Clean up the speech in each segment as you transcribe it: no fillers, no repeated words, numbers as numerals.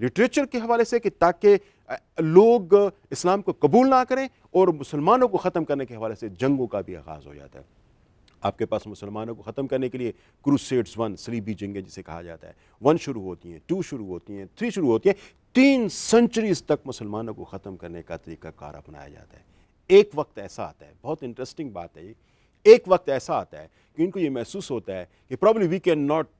Literature کے حوالے سے کہ تاکہ لوگ اسلام کو قبول نہ کریں، اور مسلمانوں کو ختم کرنے کے حوالے سے جنگوں کا بھی آغاز ہو جاتا ہے۔ آپ کے پاس مسلمانوں کو ختم کرنے کے لیے کروسیڈز 1 صلیبی جنگیں جسے کہا جاتا ہے 1 شروع ہوتی ہیں، 2 شروع ہوتی ہیں، 3 شروع ہوتی ہیں، 3 سنچریز تک مسلمانوں کو ختم کرنے کا طریقہ کار اپنایا جاتا ہے۔ ایک وقت ایسا آتا ہے، بہت انٹرسٹنگ بات ہے یہ، ایک وقت ایسا آتا ہے کہ ان کو یہ محسوس ہوتا ہے کہ probably we cannot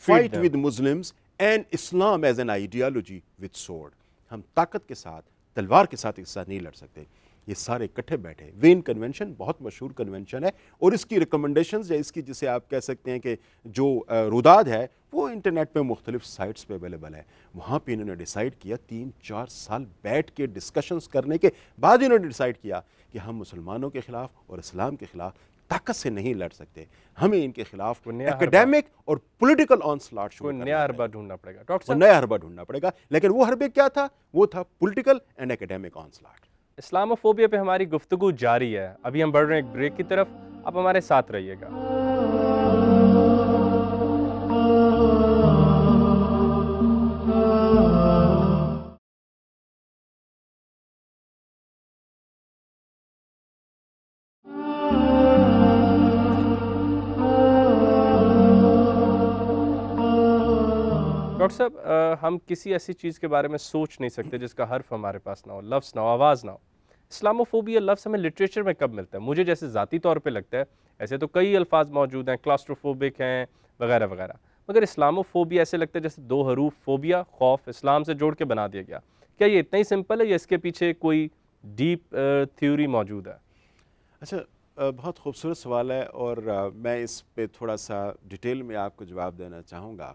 fight with Muslims and Islam as an ideology with sword. ہم طاقت کے ساتھ، تلوار کے ساتھ اس ساتھ نہیں لڑ سکتے۔ یہ سارے اکٹھے بیٹھے۔ وین کنونشن بہت مشہور کنونشن ہے، اور اس کی ریکمنڈیشنز یا اس کی جسے آپ کہہ سکتے ہیں کہ جو روداد ہے وہ انٹرنیٹ پہ مختلف سائٹس پہ اویلیبل ہے۔ وہاں پہ انہوں نے ڈیسائیڈ کیا 3-4 سال بیٹھ کے ڈسکشنز کرنے کے بعد انہوں نے ڈیسائیڈ کیا کہ ہم مسلمانوں کے خلاف اور اسلام کے خلاف طاقت سے نہیں لڑ سکتے، ہمیں ان کے خلاف ایکیڈیمک اور پولیٹیکل آنسلاٹ شروع کرنا نیا حربہ ڈھونڈنا پڑے گا ڈاکٹر صاحب، نیا حربہ ڈھونڈنا پڑے گا۔ لیکن وہ حربے کیا تھا؟ وہ تھا پولیٹیکل اینڈ ایکیڈیمک آنسلاٹ۔ اسلاموفوبیا پہ ہماری گفتگو جاری ہے، ابھی ہم بڑھ رہے ہیں ایک بریک کی طرف، آپ ہمارے ساتھ رہیے گا۔ ڈاکٹر صاحب، ہم کسی ایسی چیز کے بارے میں سوچ نہیں سکتے جس کا حرف ہمارے پاس نہ ہو، لفظ نہ ہو، آواز نہ ہو۔ اسلاموفوبیا لفظ ہمیں لٹریچر میں کب ملتا ہے؟ مجھے جیسے ذاتی طور پہ لگتا ہے، ایسے تو کئی الفاظ موجود ہیں، کلاسٹروفوبک ہیں وغیرہ وغیرہ، مگر اسلاموفوبیا ایسے لگتا ہے جیسے 2 حروف فوبیا، خوف، اسلام سے جوڑ کے بنا دیا گیا۔ کیا یہ اتنا ہی سمپل ہے یا اس کے پیچھے کوئی ڈیپ تھیوری موجود ہے؟ اچھا، بہت خوبصورت سوال ہے، اور میں اس پہ تھوڑا سا ڈیٹیل میں آپ کو جواب دینا چاہوں گا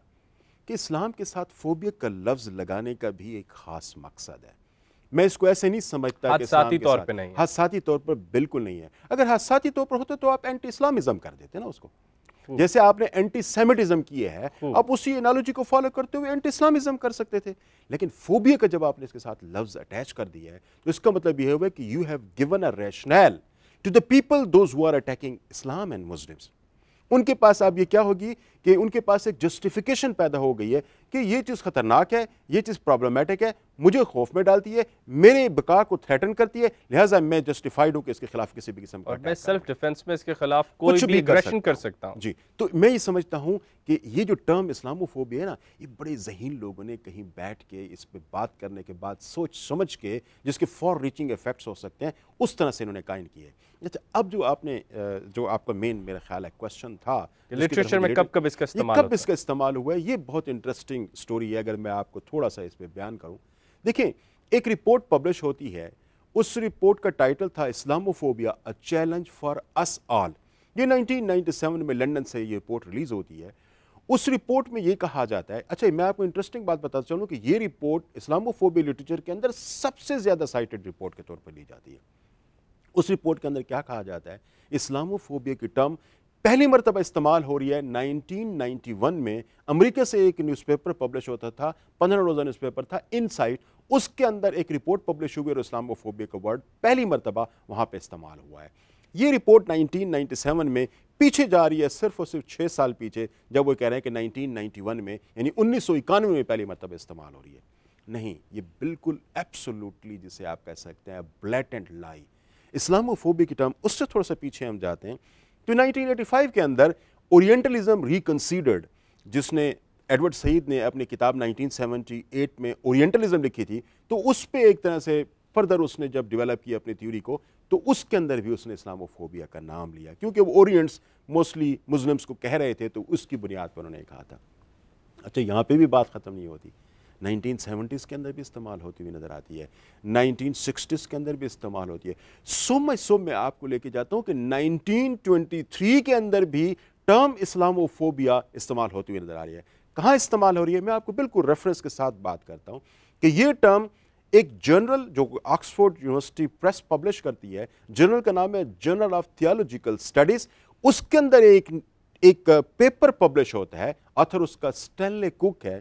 کہ اسلام کے ساتھ فوبیا کا لفظ لگانے کا بھی ایک خاص مقصد ہے۔ میں اس کو ایسے نہیں سمجھتا کہ اسلام حادثاتی کے طور ساتھ پہ نہیں ہے۔ حادثاتی طور پر بالکل نہیں ہے۔ اگر حادثاتی طور پر ہوتے تو آپ اینٹی اسلامزم کر دیتے نا اس کو، جیسے آپ نے اینٹی سیمیٹزم کیے ہے، آپ اسی انالوجی کو فالو کرتے ہوئے اینٹی اسلامزم کر سکتے تھے۔ لیکن فوبیا کا جب آپ نے اس کے ساتھ لفظ اٹیچ کر دیا ہے تو اس کا مطلب یہ ہوا کہ you have given a rational to the people those who are attacking Islam and Muslims. ان کے پاس اب یہ کیا ہوگی کہ ان کے پاس ایک جسٹیفیکیشن پیدا ہو گئی ہے کہ یہ چیز خطرناک ہے، یہ چیز پرابلمیٹک ہے، مجھے خوف میں ڈالتی ہے، میرے بقا کو تھریٹن کرتی ہے، لہٰذا میں جسٹیفائیڈ ہوں کہ اس کے خلاف کسی بھی قسم کا اور میں سیلف ڈیفense میں اس کے خلاف کوئی بھی ایگریشن کر سکتا ہوں۔ جی، تو میں یہ سمجھتا ہوں کہ یہ جو ٹرم اسلاموفوبیا ہے نا، یہ بڑے ذہین لوگوں نے کہیں بیٹھ کے اس پہ بات کرنے کے بعد سوچ سمجھ کے جس کے فار ریچنگ ایفیکٹس ہو سکتے ہیں اس طرح سے انہوں نے قائم کیے۔ اچھا، اب جو آپ نے جو آپ کا مین میرا خیال ہے کوشچن تھا لٹریچر میں کب اس کا استعمال کب اس کا استعمال ہوا ہے، یہ بہت انٹرسٹنگ سٹوری ہے۔ اگر میں آپ کو تھوڑا سا اس پہ بیان کروں، دیکھیں ایک رپورٹ پبلش ہوتی ہے، اس رپورٹ کا ٹائٹل تھا اسلاموفوبیا اے چیلنج فار اس آل۔ یہ 1997 میں لنڈن سے یہ رپورٹ ریلیز ہوتی ہے۔ اس رپورٹ میں یہ کہا جاتا ہے، اچھا میں آپ کو انٹرسٹنگ بات بتاتا چلوں کہ یہ رپورٹ اسلاموفوبیا لٹریچر کے اندر سب سے زیادہ سائٹڈ رپورٹ کے طور پر لی جاتی ہے۔ اس رپورٹ کے اندر کیا کہا جاتا ہے؟ اسلاموفوبیا کی ٹرم پہلی مرتبہ استعمال ہو رہی ہے 1991 میں۔ امریکہ سے ایک نیوز پیپر پبلش ہوتا تھا، 15 روزہ نیوز پیپر تھا ان سائٹ، اس کے اندر ایک رپورٹ پبلش ہوئی اور اسلاموفوبیا کا ورڈ پہلی مرتبہ وہاں پہ استعمال ہوا ہے۔ یہ رپورٹ 1997 میں پیچھے جا رہی ہے صرف اور صرف 6 سال پیچھے، جب وہ کہہ رہے ہیں کہ 1991 میں یعنی 1991 میں پہلی مرتبہ استعمال ہو رہی ہے۔ نہیں، یہ بالکل ایبسولوٹلی جسے آپ کہہ سکتے ہیں بلیٹنٹ لائی۔ اسلاموفوبیا کی ٹرم اس سے تھوڑا سا پیچھے ہم جاتے ہیں تو 1985 کے اندر اورینٹلزم ریکنسیڈرڈ، جس نے ایڈورڈ سعید نے اپنی کتاب 1978 میں اورینٹلزم لکھی تھی، تو اس پہ ایک طرح سے فردر اس نے جب ڈیولپ کیا اپنی تھیوری کو، تو اس کے اندر بھی اس نے اسلاموفوبیا کا نام لیا، کیونکہ وہ اورینٹس موسٹلی مسلمس کو کہہ رہے تھے، تو اس کی بنیاد پر انہوں نے کہا تھا۔ اچھا، یہاں پہ بھی بات ختم نہیں ہوتی، 1970s کے اندر بھی استعمال ہوتی ہوئی نظر آتی ہے، 1960s کے اندر بھی استعمال ہوتی ہے۔ سو میں آپ کو لے کے جاتا ہوں کہ 1923 کے اندر بھی ٹرم اسلاموفوبیا استعمال ہوتی ہوئی نظر آ رہی ہے۔ کہاں استعمال ہو رہی ہے؟ میں آپ کو بالکل ریفرنس کے ساتھ بات کرتا ہوں کہ یہ ٹرم ایک جرنل جو آکسفورڈ یونیورسٹی پریس پبلش کرتی ہے، جرنل کا نام ہے جرنل آف تھیولوجیکل اسٹڈیز، اس کے اندر ایک پیپر پبلش ہوتا ہے، آتھر اس کا اسٹینلے کوک ہے۔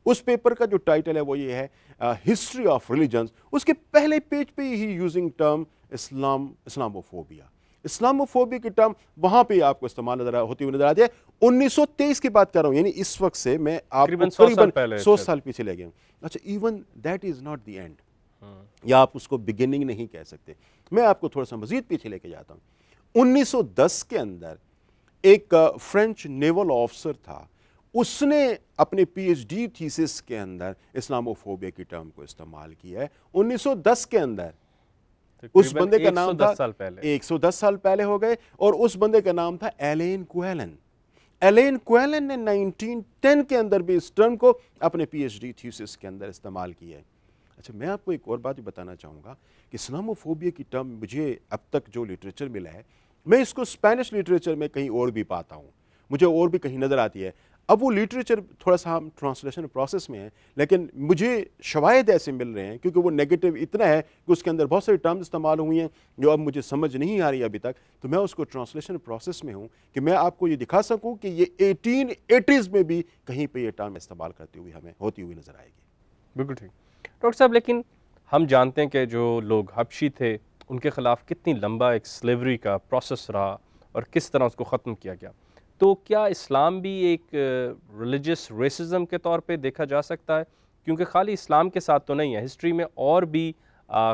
اس پیپر کا جو ٹائٹل ہے وہ یہ ہے ہسٹری آف ریلیجنز۔ اس کے پہلے پیج پہ ہی یوزنگ ٹرم اسلاموفوبیا۔ اسلاموفوبیا کی ٹرم وہاں پہ آپ کو استعمال ہوتی ہوئی نظر آتی ہے. 1923 کی بات کر رہا ہوں, یعنی اس وقت سے میں آپ کو تقریباً قریباً 100 سال پیچھے لے گیا ہوں. اچھا, even that is not the end, یا آپ اس کو بگننگ نہیں کہہ سکتے. میں آپ کو تھوڑا سا مزید پیچھے لے کے جاتا ہوں. 1910 کے اندر ایک فرینچ نیول آفسر تھا, اس نے اپنے پی ایچ ڈی تھیسس کے اندر اسلاموفوبیا کی ٹرم کو استعمال کیا ہے 1910 کے اندر. اس بندے کا نام تھا 110 سال پہلے ہو گئے, اور اس بندے کا نام تھا ایلین کویلن. ایلین کویلن نے 1910 کے اندر بھی اس ٹرم کو اپنے پی ایچ ڈی تھیسس کے اندر استعمال کیا ہے. اچھا, میں آپ کو ایک اور بات بھی بتانا چاہوں گا کہ اسلاموفوبیا کی ٹرم مجھے اب تک جو لٹریچر ملا ہے, میں اس کو اسپینش لٹریچر میں کہیں اور بھی پاتا ہوں, مجھے اور بھی کہیں نظر آتی ہے. اب وہ لٹریچر تھوڑا سا ہم ٹرانسلیشن پروسیس میں ہیں, لیکن مجھے شواہد ایسے مل رہے ہیں کیونکہ وہ نیگیٹو اتنا ہے کہ اس کے اندر بہت ساری ٹرمز استعمال ہوئی ہیں جو اب مجھے سمجھ نہیں آ رہی ابھی تک, تو میں اس کو ٹرانسلیشن پروسیس میں ہوں کہ میں آپ کو یہ دکھا سکوں کہ یہ 1880s میں بھی کہیں پہ یہ ٹرم استعمال کرتی ہوئی ہمیں ہوتی ہوئی نظر آئے گی. بالکل ٹھیک. ڈاکٹر صاحب, لیکن ہم جانتے ہیں کہ جو لوگ حبشی تھے ان کے خلاف کتنی لمبا ایک سلیوری کا پروسیس رہا اور کس طرح اس کو ختم کیا گیا. تو کیا اسلام بھی ایک ریلیجس ریسزم کے طور پہ دیکھا جا سکتا ہے؟ کیونکہ خالی اسلام کے ساتھ تو نہیں ہے, ہسٹری میں اور بھی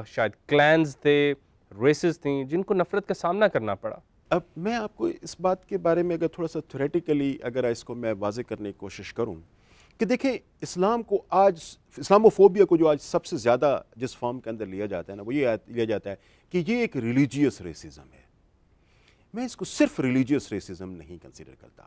شاید کلینز تھے, ریسز تھیں جن کو نفرت کا سامنا کرنا پڑا. اب میں آپ کو اس بات کے بارے میں اگر تھوڑا سا تھیوریٹیکلی اگر اس کو میں واضح کرنے کی کوشش کروں کہ دیکھیں, اسلام کو آج اسلاموفوبیا کو جو آج سب سے زیادہ جس فارم کے اندر لیا جاتا ہے نا, وہ یہ لیا جاتا ہے کہ یہ ایک ریلیجیس ریسزم ہے. میں اس کو صرف ریلیجیس ریسزم نہیں کنسیڈر کرتا,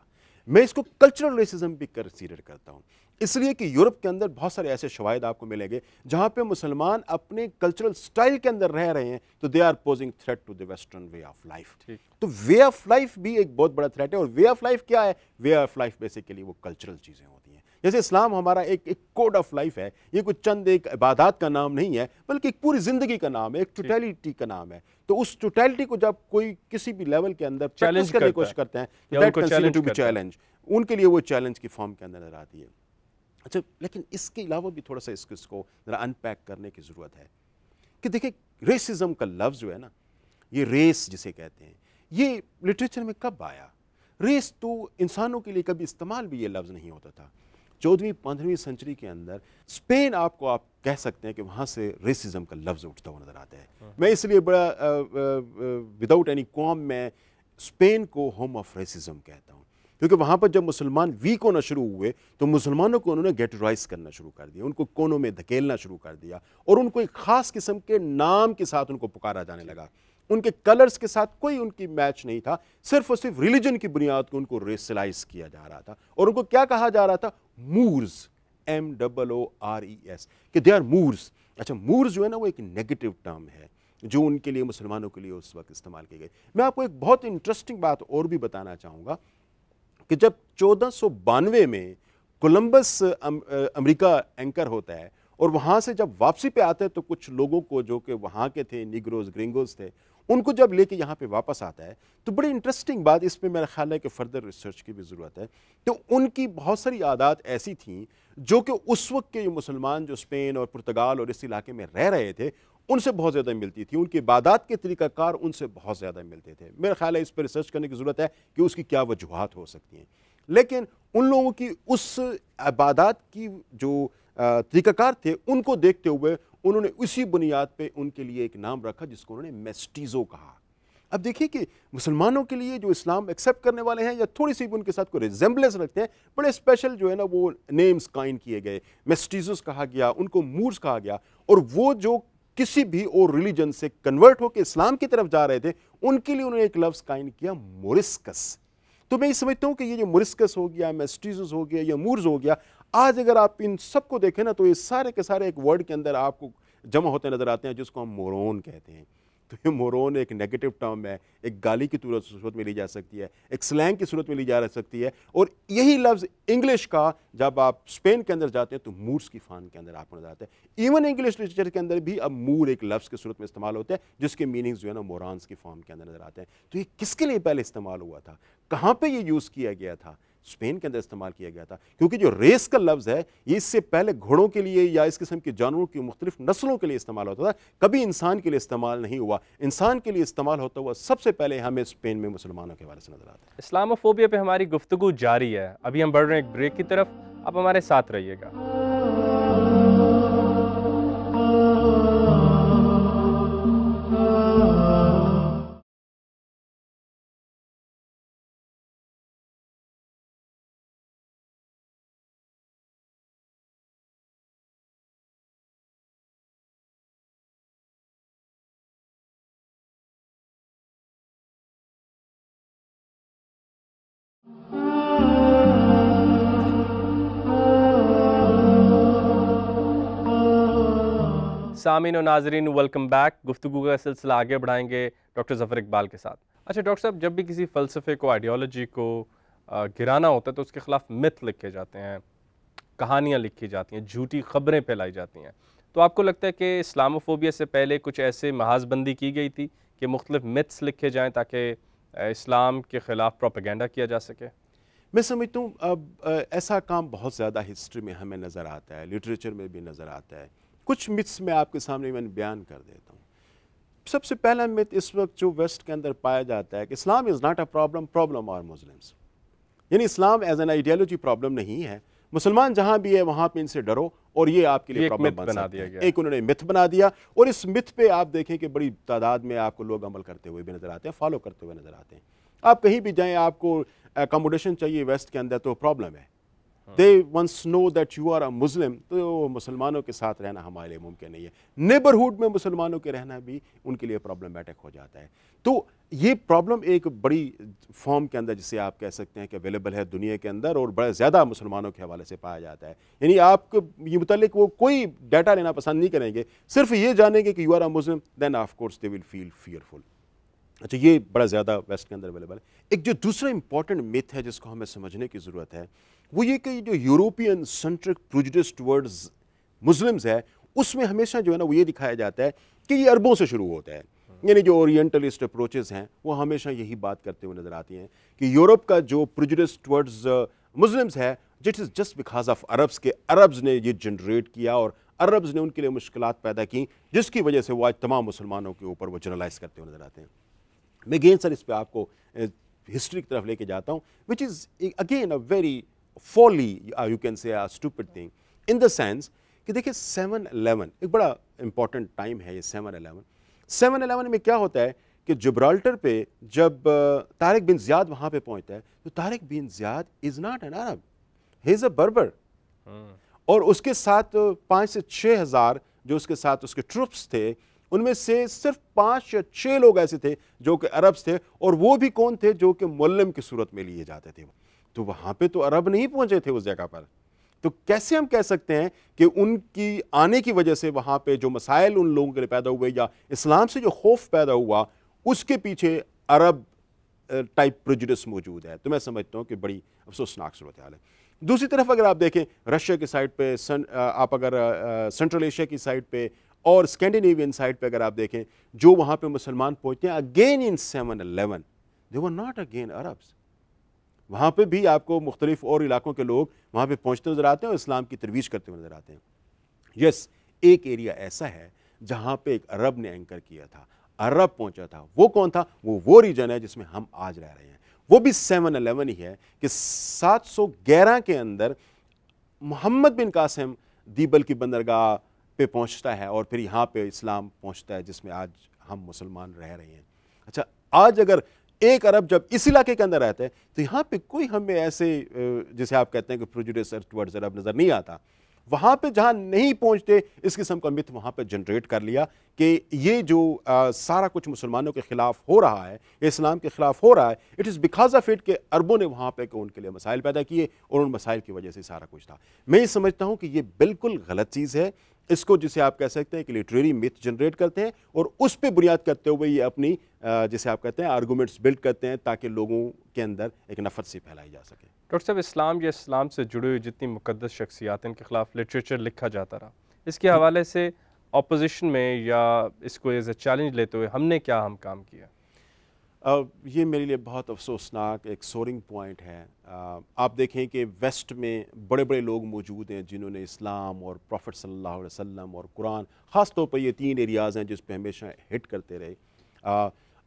میں اس کو کلچرل ریسزم بھی کنسیڈر کرتا ہوں. اس لیے کہ یورپ کے اندر بہت سارے ایسے شواہد آپ کو ملیں گے جہاں پہ مسلمان اپنے کلچرل سٹائل کے اندر رہ رہے ہیں, تو they are posing threat to the western way of life. تو وے آف لائف بھی ایک بہت بڑا تھریٹ ہے. اور وے آف لائف کیا ہے؟ وے آف لائف بیسیکلی وہ کلچرل چیزیں ہوتی ہیں. جیسے اسلام ہمارا ایک کوڈ آف لائف ہے, یہ کوئی چند ایک عبادات کا نام نہیں ہے بلکہ ایک پوری زندگی کا نام ہے, ایک ٹوٹیلٹی کا نام ہے. تو اس ٹوٹیلٹی کو جب کوئی کسی بھی لیول کے اندر پریکٹس کرنے کی کوشش کرتے ہیں, that considered to be challenge, ان کے لیے وہ چیلنج کی فارم کے اندر نظر آتی ہے. اچھا, لیکن اس کے علاوہ بھی تھوڑا سا اس کو ذرا ان پیک کرنے کی ضرورت ہے کہ دیکھیں, ریسزم کا لفظ جو ہے نا, یہ ریس جسے کہتے ہیں, یہ لٹریچر میں کب آیا؟ ریس تو انسانوں کے لیے کبھی استعمال بھی یہ لفظ نہیں ہوتا تھا. 14ویں-15ویں سنچری کے اندر اسپین آپ کہہ سکتے ہیں کہ وہاں سے ریسزم کا لفظ اٹھتا ہوا نظر آتا ہے. میں اس لیے بڑا وداؤٹ اینی قوم میں اسپین کو ہوم آف ریسزم کہتا ہوں, کیونکہ وہاں پر جب مسلمان ویک ہونا شروع ہوئے تو مسلمانوں کو انہوں نے گیٹرائز کرنا شروع کر دیا, ان کو کونوں میں دھکیلنا شروع کر دیا, اور ان کو ایک خاص قسم کے نام کے ساتھ ان کو پکارا جانے لگا. ان کے کلرز کے ساتھ کوئی ان کی میچ نہیں تھا, صرف اور صرف ریلیجن کی بنیاد کو ان کو ریسلائز کیا جا رہا تھا. اور ان کو کیا کہا جا رہا تھا؟ مورز, MOORES, کہ دے آر مورز. اچھا, مورز جو ہے نا وہ ایک نیگیٹو ٹرم ہے جو ان کے لیے مسلمانوں کے لیے اس وقت استعمال کی گئی. میں آپ کو ایک بہت انٹرسٹنگ بات اور بھی بتانا چاہوں گا کہ جب 1492 میں کولمبس امریکہ اینکر ہوتا ہے اور وہاں سے جب واپسی پہ آتے ہیں تو کچھ لوگوں کو جو کہ وہاں کے تھے, نیگروز, گرنگوز تھے, ان کو جب لے کے یہاں پہ واپس آتا ہے تو بڑی انٹرسٹنگ بات, اس پہ میرا خیال ہے کہ فردر ریسرچ کی بھی ضرورت ہے. تو ان کی بہت ساری عادات ایسی تھیں جو کہ اس وقت کے مسلمان جو اسپین اور پرتگال اور اس علاقے میں رہ رہے تھے ان سے بہت زیادہ ملتی تھی. ان کی عبادات کے طریقہ کار ان سے بہت زیادہ ملتے تھے. میرا خیال ہے اس پہ ریسرچ کرنے کی ضرورت ہے کہ اس کی کیا وجوہات ہو سکتی ہیں. لیکن ان لوگوں کی اس عبادات کی جو طریقہ کار تھے ان کو دیکھتے ہوئے انہوں نے اسی بنیاد پہ ان کے لیے ایک نام رکھا جس کو انہوں نے میسٹیزو کہا. اب دیکھیے کہ مسلمانوں کے لیے جو اسلام ایکسیپٹ کرنے والے ہیں یا تھوڑی سی بھی ان کے ساتھ کوئی ریزمبلنس رکھتے ہیں, بڑے اسپیشل جو ہے نا وہ نیمز قائم کیے گئے. میسٹیزوس کہا گیا, ان کو مورز کہا گیا, اور وہ جو کسی بھی اور ریلیجن سے کنورٹ ہو کے اسلام کی طرف جا رہے تھے ان کے لیے انہوں نے ایک لفظ قائم کیا, مورسکس. تو میں یہ سمجھتا ہوں کہ یہ جو مورسکس ہو گیا, میسٹیزوس ہو گیا یا مورز ہو گیا, آج اگر آپ ان سب کو دیکھیں نا تو یہ سارے کے سارے ایک ورڈ کے اندر آپ کو جمع ہوتے نظر آتے ہیں جس کو ہم مورون کہتے ہیں. تو یہ مورون ایک نیگیٹو ٹرم ہے, ایک گالی کی صورت میں لی جا سکتی ہے, ایک سلینگ کی صورت میں لی جا سکتی ہے. اور یہی لفظ انگلش کا جب آپ اسپین کے اندر جاتے ہیں تو مورس کی فان کے اندر آپ کو نظر آتا ہے. ایون انگلش لٹریچر کے اندر بھی اب مور ایک لفظ کی صورت میں استعمال ہوتا ہے جس کے میننگز جو ہے نا مورانس کی فارم کے اندر نظر آتے ہیں. تو یہ کس کے لیے پہلے استعمال ہوا تھا, کہاں پہ یہ یوز کیا گیا تھا؟ اسپین کے اندر استعمال کیا گیا تھا، کیونکہ جو ریس کا لفظ ہے یہ اس سے پہلے گھوڑوں کے لیے یا اس قسم کے جانوروں کی مختلف نسلوں کے لیے استعمال ہوتا تھا، کبھی انسان کے لیے استعمال نہیں ہوا. انسان کے لیے استعمال ہوتا ہوا سب سے پہلے ہمیں اسپین میں مسلمانوں کے حوالے سے نظر آتا ہے. اسلاموفوبیا پہ ہماری گفتگو جاری ہے. ابھی ہم بڑھ رہے ہیں ایک بریک کی طرف، آپ ہمارے ساتھ رہیے گا. سامعین و ناظرین ویلکم بیک. گفتگو کا سلسلہ آگے بڑھائیں گے ڈاکٹر ظفر اقبال کے ساتھ. اچھا ڈاکٹر صاحب، جب بھی کسی فلسفے کو، آئیڈیالوجی کو گرانا ہوتا ہے تو اس کے خلاف مت لکھے جاتے ہیں، کہانیاں لکھی جاتی ہیں، جھوٹی خبریں پھیلائی جاتی ہیں. تو آپ کو لگتا ہے کہ اسلاموفوبیا سے پہلے کچھ ایسے محاذ بندی کی گئی تھی کہ مختلف متس لکھے جائیں تاکہ اسلام کے خلاف پروپیگنڈا کیا جا سکے؟ میں سمجھتا ہوں اب ایسا کام بہت زیادہ ہسٹری میں ہمیں نظر آتا ہے، لٹریچر میں بھی نظر آتا ہے. کچھ متس میں آپ کے سامنے میں بیان کر دیتا ہوں. سب سے پہلا مت اس وقت جو ویسٹ کے اندر پایا جاتا ہے کہ Islam is not a problem or Muslims, یعنی Islam is an ideology problem نہیں ہے. مسلمان جہاں بھی ہے وہاں پہ ان سے ڈرو اور یہ آپ کے لیے پرابلم بن سکتا ہے. ایک انہوں نے مت بنا دیا اور اس مت پہ آپ دیکھیں کہ بڑی تعداد میں آپ کو لوگ عمل کرتے ہوئے بھی نظر آتے ہیں، فالو کرتے ہوئے نظر آتے ہیں. آپ کہیں بھی جائیں، آپ کو اکاموڈیشن چاہیے ویسٹ کے اندر تو پرابلم ہے. They once know that you are a Muslim, تو مسلمانوں کے ساتھ رہنا ہمارے لیے ممکن نہیں ہے. نیبرہڈ میں مسلمانوں کے رہنا بھی ان کے لیے پرابلمٹک ہو جاتا ہے. تو یہ پرابلم ایک بڑی فارم کے اندر جسے آپ کہہ سکتے ہیں کہ اویلیبل ہے دنیا کے اندر اور بڑے زیادہ مسلمانوں کے حوالے سے پایا جاتا ہے. یعنی آپ کو یہ متعلق وہ کوئی ڈیٹا لینا پسند نہیں کریں گے، صرف یہ جانیں گے کہ you are a Muslim, then of course they will feel fearful. اچھا، یہ بڑا زیادہ ویسٹ کے اندر اویلیبل ہے. ایک جو دوسرا امپورٹنٹ میتھ ہے جس کو ہمیں سمجھنے کی ضرورت ہے وہ یہ کہ جو یوروپین سینٹرک پروجڈس ٹورڈز مسلمز ہے اس میں ہمیشہ جو ہے نا وہ یہ دکھایا جاتا ہے کہ یہ عربوں سے شروع ہوتا ہے. یعنی جو اورینٹلسٹ اپروچز ہیں وہ ہمیشہ یہی بات کرتے ہوئے نظر آتی ہیں کہ یورپ کا جو پروجڈس ٹورڈز مسلمز ہے it is just because of Arabs, کے عربز نے یہ جنریٹ کیا اور عربز نے ان کے لیے مشکلات پیدا کی جس کی وجہ سے وہ آج تمام مسلمانوں کے اوپر وہ جنرلائز کرتے ہوئے نظر آتے ہیں. میں اگین سر اس پہ آپ کو ہسٹری کی طرف لے کے جاتا ہوں which is again a very foolish you can say stupid thing in the sense کہ دیکھیں 7/11 ایک بڑا امپورٹنٹ ٹائم ہے. یہ 7/11 میں کیا ہوتا ہے کہ جبرالٹر پہ جب طارق بن زیاد وہاں پہ پہنچتا ہے تو طارق بن زیاد از ناٹ این عرب، ہی از اے بربر. اور اس کے ساتھ 5 سے 6 ہزار جو اس کے ساتھ اس کے ٹروپس تھے ان میں سے صرف 5 یا 6 لوگ ایسے تھے جو کہ عربس تھے، اور وہ بھی کون تھے؟ جو کہ معلم کی صورت میں لیے جاتے تھے. تو وہاں پہ تو عرب نہیں پہنچے تھے اس جگہ پر. تو کیسے ہم کہہ سکتے ہیں کہ ان کی آنے کی وجہ سے وہاں پہ جو مسائل ان لوگوں کے لیے پیدا ہوئے یا اسلام سے جو خوف پیدا ہوا اس کے پیچھے عرب ٹائپ پریجوڈس موجود ہے؟ تو میں سمجھتا ہوں کہ بڑی افسوسناک صورتحال ہے. دوسری طرف اگر آپ دیکھیں رشیا کی سائڈ پہ، آپ اگر سینٹرل ایشیا کی سائڈ پہ اور اسکینڈینیوین سائڈ پہ اگر آپ دیکھیں جو وہاں پہ مسلمان پہنچتے ہیں again in 7/11 they were not again Arabs. وہاں پہ بھی آپ کو مختلف اور علاقوں کے لوگ وہاں پہ پہنچتے نظر آتے ہیں اور اسلام کی ترویج کرتے ہوئے نظر آتے ہیں. یس، ایک ایریا ایسا ہے جہاں پہ ایک عرب نے اینکر کیا تھا، عرب پہنچا تھا. وہ کون تھا؟ وہ ریجن ہے جس میں ہم آج رہ رہے ہیں. وہ بھی 7/11 ہی ہے کہ 711 کے اندر محمد بن قاسم دیبل کی بندرگاہ پہ پہنچتا ہے اور پھر یہاں پہ اسلام پہنچتا ہے جس میں آج ہم مسلمان رہ رہے ہیں. اچھا، آج اگر ایک عرب جب اس علاقے کے اندر رہتا ہے تو یہاں پہ کوئی ہمیں ایسے جسے آپ کہتے ہیں کہ پریجوڈس ٹورڈز عرب نظر نہیں آتا. وہاں پہ جہاں نہیں پہنچتے اس قسم کا مت وہاں پہ جنریٹ کر لیا کہ یہ جو سارا کچھ مسلمانوں کے خلاف ہو رہا ہے، اسلام کے خلاف ہو رہا ہے، it is because of it کہ عربوں نے وہاں پہ ان کے لیے مسائل پیدا کیے اور ان مسائل کی وجہ سے سارا کچھ تھا. میں یہ سمجھتا ہوں کہ یہ بالکل غلط چیز ہے. اس کو جسے آپ کہہ سکتے ہیں کہ لٹریری میتھ جنریٹ کرتے ہیں اور اس پہ بنیاد کرتے ہوئے یہ اپنی جسے آپ کہتے ہیں آرگومنٹس بلڈ کرتے ہیں تاکہ لوگوں کے اندر ایک نفرت سی پھیلائی جا سکے. ڈاکٹر صاحب، اسلام یا اسلام سے جڑے ہوئے جتنی مقدس شخصیات ان کے خلاف لٹریچر لکھا جاتا رہا، اس کے حوالے سے اپوزیشن میں یا اس کو ایز اے چیلنج لیتے ہوئے ہم نے کیا کام کیا؟ یہ میرے لیے بہت افسوسناک ایک سورنگ پوائنٹ ہے. آپ دیکھیں کہ ویسٹ میں بڑے بڑے لوگ موجود ہیں جنہوں نے اسلام اور پروفٹ صلی اللہ علیہ وسلم اور قرآن، خاص طور پر یہ 3 ایریاز ہیں جس پہ ہمیشہ ہٹ کرتے رہے.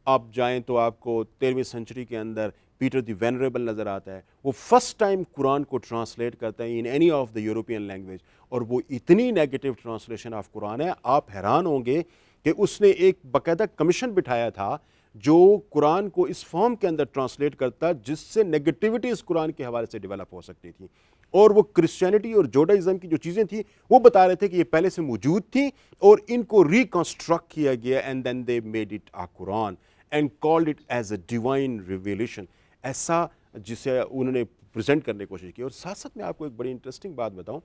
آپ جائیں تو آپ کو 13ویں سنچری کے اندر پیٹر دی وینریبل نظر آتا ہے. وہ فرسٹ ٹائم قرآن کو ٹرانسلیٹ کرتا ہے in any of the European language, اور وہ اتنی نیگیٹو ٹرانسلیشن آف قرآن ہے، آپ حیران ہوں گے کہ اس نے ایک باقاعدہ کمیشن بٹھایا تھا جو قرآن کو اس فارم کے اندر ٹرانسلیٹ کرتا جس سے نیگیٹیوٹی اس قرآن کے حوالے سے ڈیولپ ہو سکتی تھی. اور وہ کرسچینٹی اور جوڈائزم کی جو چیزیں تھیں وہ بتا رہے تھے کہ یہ پہلے سے موجود تھیں اور ان کو ریکنسٹرکٹ کیا گیا، and then they made it a Quran and called it as a divine revelation, ایسا جسے انہوں نے پریزنٹ کرنے کی کوشش کی. اور ساتھ ساتھ میں آپ کو ایک بڑی انٹرسٹنگ بات بتاؤں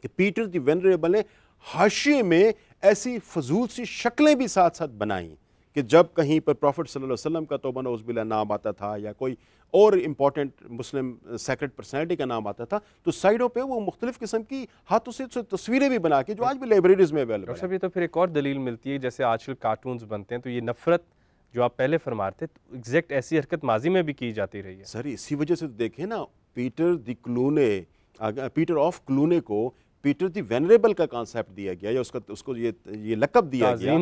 کہ پیٹر دی وینریبل نے حاشیے میں ایسی فضول سی شکلیں بھی ساتھ ساتھ بنائیں کہ جب کہیں پر پروفٹ صلی اللہ علیہ وسلم کا توبہ نعوذ باللہ نام آتا تھا یا کوئی اور امپورٹنٹ مسلم سیکرڈ پرسنالٹی کا نام آتا تھا تو سائڈوں پہ وہ مختلف قسم کی ہاتھوں سے تصویریں بھی بنا کے جو آج بھی لائبریریز میں اویلیبل ہیں. ڈاکٹر صاحب یہ تو پھر ایک اور دلیل ملتی ہے، جیسے آج کل کارٹونز بنتے ہیں تو یہ نفرت جو آپ پہلے فرماتے تھے ایگزیکٹ ایسی حرکت ماضی میں بھی کی جاتی رہی ہے. سر اسی وجہ سے دیکھیں نا، پیٹر آف کلونے کو پیٹر دی وینریبل کا کانسیپٹ دیا گیا، یا اس کو یہ لقب دیا گیا،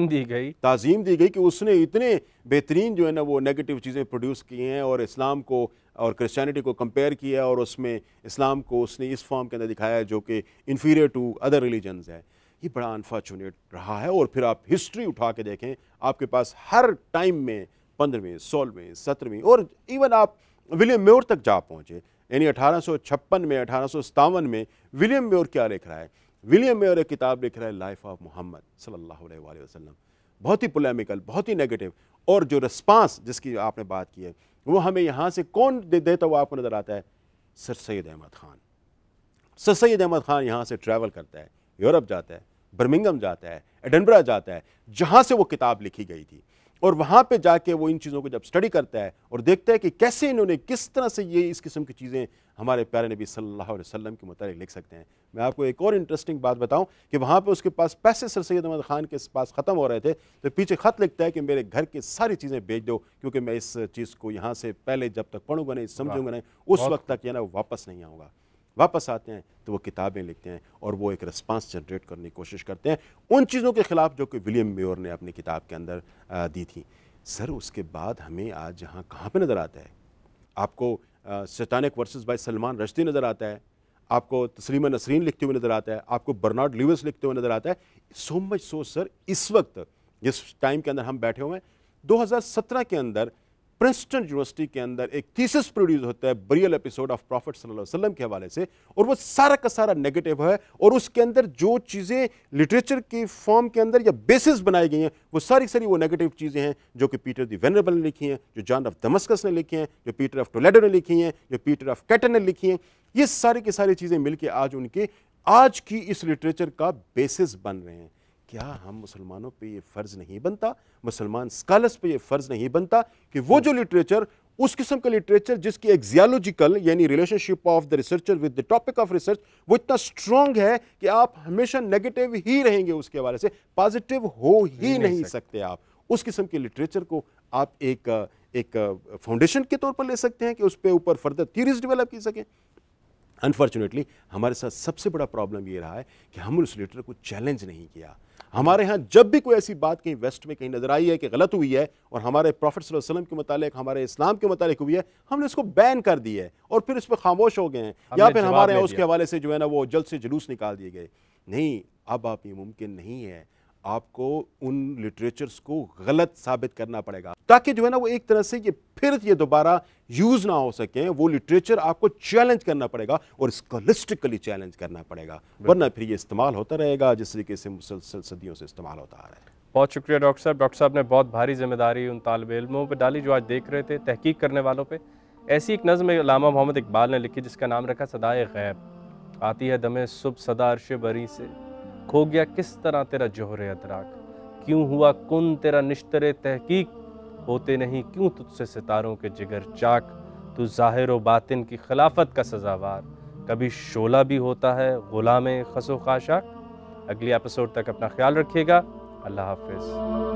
تعظیم دی گئی کہ اس نے اتنے بہترین جو ہے نا وہ نیگیٹو چیزیں پروڈیوس کی ہیں اور اسلام کو اور کرسچینٹی کو کمپیئر کیا، اور اس میں اسلام کو اس نے اس فارم کے اندر دکھایا جو کہ انفیریئر ٹو ادر ریلیجنز ہے. یہ بڑا انفارچونیٹ رہا ہے. اور پھر آپ ہسٹری اٹھا کے دیکھیں، آپ کے پاس ہر ٹائم میں 15ویں 16ویں 17ویں اور ایون آپ ولیم میور تک جا پہنچے، یعنی 1856 میں 1857 میں ولیم میور کیا لکھ رہا ہے؟ ولیم میور ایک کتاب لکھ رہا ہے لائف آف محمد صلی اللہ علیہ وآلہ وسلم، بہت ہی پولیمیکل، بہت ہی نیگیٹو. اور جو رسپانس جس کی آپ نے بات کی ہے وہ ہمیں یہاں سے کون دیتا ہوا آپ کو نظر آتا ہے؟ سر سید احمد خان. سر سید احمد خان یہاں سے ٹریول کرتا ہے، یورپ جاتا ہے، برمنگم جاتا ہے، ایڈنبرا جاتا ہے جہاں سے وہ کتاب لکھی گئی تھی، اور وہاں پہ جا کے وہ ان چیزوں کو جب سٹڈی کرتا ہے اور دیکھتا ہے کہ کیسے انہوں نے کس طرح سے یہ اس قسم کی چیزیں ہمارے پیارے نبی صلی اللہ علیہ وسلم کے متعلق لکھ سکتے ہیں. میں آپ کو ایک اور انٹرسٹنگ بات بتاؤں کہ وہاں پہ اس کے پاس پیسے سر سید احمد خان کے پاس ختم ہو رہے تھے تو پیچھے خط لکھتا ہے کہ میرے گھر کی ساری چیزیں بیچ دو کیونکہ میں اس چیز کو یہاں سے پہلے جب تک پڑھوں گا نہیں، سمجھوں گا نہیں، اس وقت تک یہ نا واپس نہیں آؤں گا. واپس آتے ہیں تو وہ کتابیں لکھتے ہیں اور وہ ایک رسپانس جنریٹ کرنے کی کوشش کرتے ہیں ان چیزوں کے خلاف جو کہ ولیم میور نے اپنی کتاب کے اندر دی تھی. سر اس کے بعد ہمیں آج یہاں کہاں پہ نظر آتا ہے؟ آپ کو سیٹانک ورسز بائی سلمان رشدی نظر آتا ہے، آپ کو تسلیمہ نسرین لکھتے ہوئے نظر آتا ہے، آپ کو برنارڈ لیوس لکھتے ہوئے نظر آتا ہے. سو مچ سو سر اس وقت جس ٹائم کے اندر ہم بیٹھے ہوئے ہیں 2017 کے اندر پرنسٹن یونیورسٹی کے اندر ایک تھیسس پروڈیوس ہوتا ہے بریل ایپیسوڈ آف پروفٹ صلی اللہ علیہ وسلم کے حوالے سے، اور وہ سارا کا سارا نیگیٹو ہے، اور اس کے اندر جو چیزیں لٹریچر کی فارم کے اندر یا بیسس بنائی گئی ہیں وہ ساری وہ نیگیٹو چیزیں ہیں جو کہ پیٹر دی وینریبل نے لکھی ہیں، جو جان آف دمسکس نے لکھی ہیں، جو پیٹر آف ٹولیڈو نے لکھی ہیں، جو پیٹر آف کیٹن نے لکھی ہیں. یہ ساری کی ساری چیزیں مل کے آج ان کے آج کی اس لٹریچر کا بیسس بن رہے ہیں. کیا ہم مسلمانوں پہ یہ فرض نہیں بنتا، مسلمان سکالرز پہ یہ فرض نہیں بنتا کہ وہ جو لٹریچر، اس قسم کا لٹریچر جس کی ایگزیالوجیکل یعنی relation ship of the researcher with the topic of research وہ اتنا اسٹرانگ ہے کہ آپ ہمیشہ نیگیٹو ہی رہیں گے، اس کے حوالے سے پازیٹیو ہو ہی نہیں سکتے. آپ اس قسم کے لٹریچر کو آپ ایک فاؤنڈیشن کے طور پر لے سکتے ہیں کہ اس پہ اوپر فردر تھیوریز ڈیولپ کی سکیں. انفارچونیٹلی ہمارے ساتھ سب سے بڑا پرابلم یہ رہا ہے کہ ہم اس لٹریچر کو چیلنج نہیں کیا. ہمارے ہاں جب بھی کوئی ایسی بات کہیں ویسٹ میں کہیں نظر آئی ہے کہ غلط ہوئی ہے اور ہمارے پروفٹ صلی اللہ علیہ وسلم کے متعلق، ہمارے اسلام کے متعلق ہوئی ہے، ہم نے اس کو بین کر دی ہے اور پھر اس پہ خاموش ہو گئے ہیں، یا پھر ہمارے ہاں اس کے حوالے سے جو ہے نا وہ جلد سے جلوس نکال دیے گئے. نہیں، اب آپ یہ ممکن نہیں ہے، آپ کو ان لٹریچرز کو غلط ثابت کرنا پڑے گا تاکہ جو ہے نا وہ ایک طرح سے یہ دوبارہ یوز نہ ہو سکیں. وہ لٹریچر آپ کو چیلنج کرنا پڑے گا اور اسکالسٹکلی چیلنج کرنا پڑے گا، ورنہ پھر یہ استعمال ہوتا رہے گا جس طریقے سے مسلسل صدیوں سے استعمال ہوتا آ رہا ہے. بہت شکریہ ڈاکٹر صاحب. ڈاکٹر صاحب نے بہت بھاری ذمہ داری ان طالب علموں پہ ڈالی جو آج دیکھ رہے تھے، تحقیق کرنے والوں پہ. ایسی ایک نظم علامہ محمد اقبال نے لکھی جس کا نام رکھا صدائے غیب. آتی ہے دمِ صبح صدا عرش بری سے، کھو گیا کس طرح تیرا جوہر ادراک، کیوں ہوا کن تیرا نشتر تحقیق، ہوتے نہیں کیوں تجھ سے ستاروں کے جگر چاک، تو ظاہر و باطن کی خلافت کا سزاوار، کبھی شعلہ بھی ہوتا ہے غلام خس و خاشاک. اگلی ایپیسوڈ تک اپنا خیال رکھیے گا. اللہ حافظ.